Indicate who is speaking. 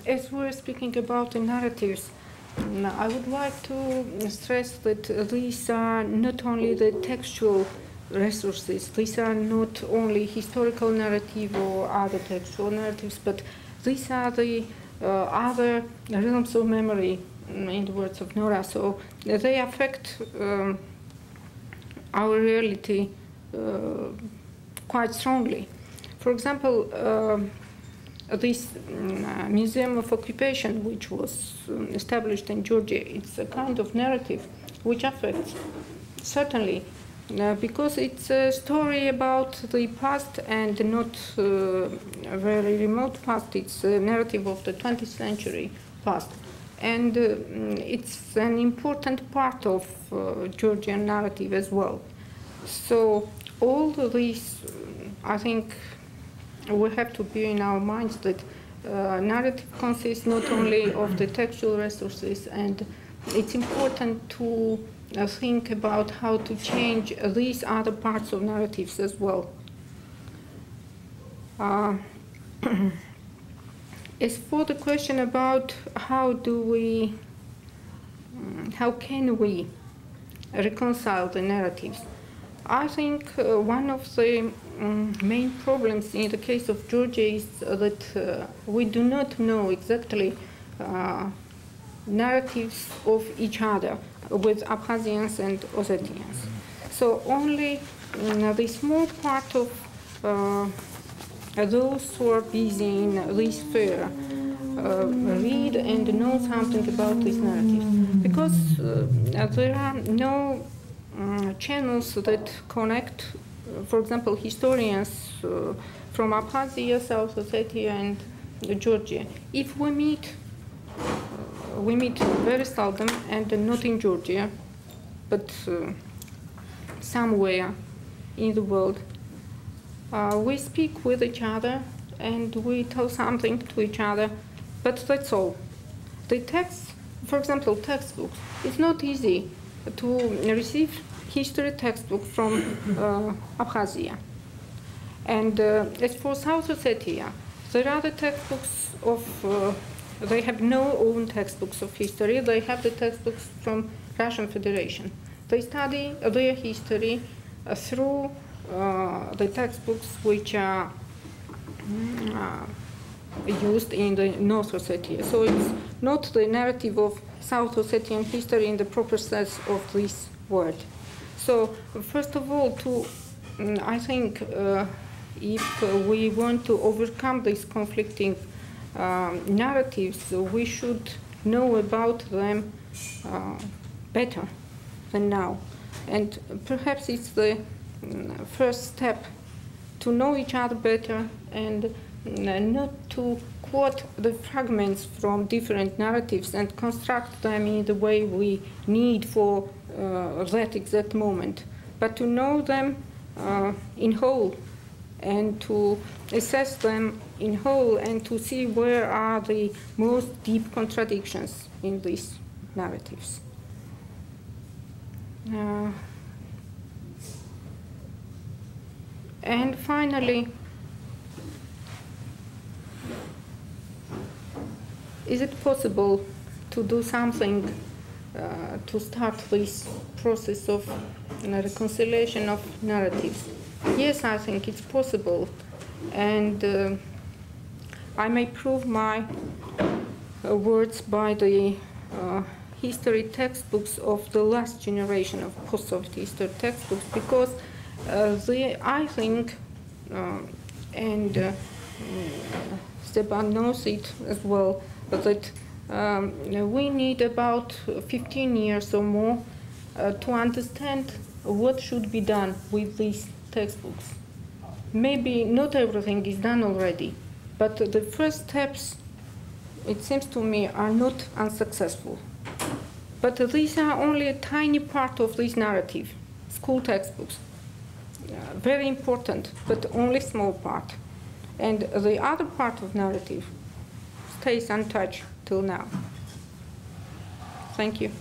Speaker 1: as we're speaking about the narratives, I would like to stress that these are not only the textual resources, these are not only historical narrative or other textual narratives, but these are the other realms of memory, in the words of Nora. So they affect our reality quite strongly. For example, this Museum of Occupation, which was established in Georgia, it's a kind of narrative which affects, certainly, because it's a story about the past and not a very remote past. It's a narrative of the 20th century past. And it's an important part of Georgian narrative as well. So all these, I think, we have to bear in our minds that narrative consists not only of the textual resources, and it's important to think about how to change these other parts of narratives as well. As for the question about how can we reconcile the narratives, I think one of the main problems in the case of Georgia is that we do not know exactly narratives of each other with Abkhazians and Ossetians. So only the small part of those who are busy in this sphere read and know something about these narratives, because there are no channels that connect, for example, historians from Abkhazia, South Ossetia, and Georgia. If we meet very seldom, and not in Georgia, but somewhere in the world. We speak with each other and we tell something to each other, but that's all. The text, for example, textbooks, it's not easy to receive history textbook from Abkhazia. And as for South Ossetia, there are the textbooks of, they have no own textbooks of history, they have the textbooks from Russian Federation. They study their history through the textbooks which are used in the North Ossetia. So it's not the narrative of South Ossetian history in the proper sense of this word. So first of all, I think if we want to overcome these conflicting narratives, we should know about them better than now. And perhaps it's the first step to know each other better and not to quote the fragments from different narratives and construct them in the way we need for that exact moment, but to know them in whole and to assess them in whole and to see where are the most deep contradictions in these narratives. And finally, is it possible to do something to start this process of reconciliation of narratives? Yes, I think it's possible. And I may prove my words by the history textbooks of the last generation of post-Soviet history textbooks, because I think, and Stepan knows it as well, that we need about 15 years or more to understand what should be done with these textbooks. Maybe not everything is done already, but the first steps, it seems to me, are not unsuccessful. But these are only a tiny part of this narrative, school textbooks. Very important, but only small part. And the other part of narrative stays untouched till now. Thank you.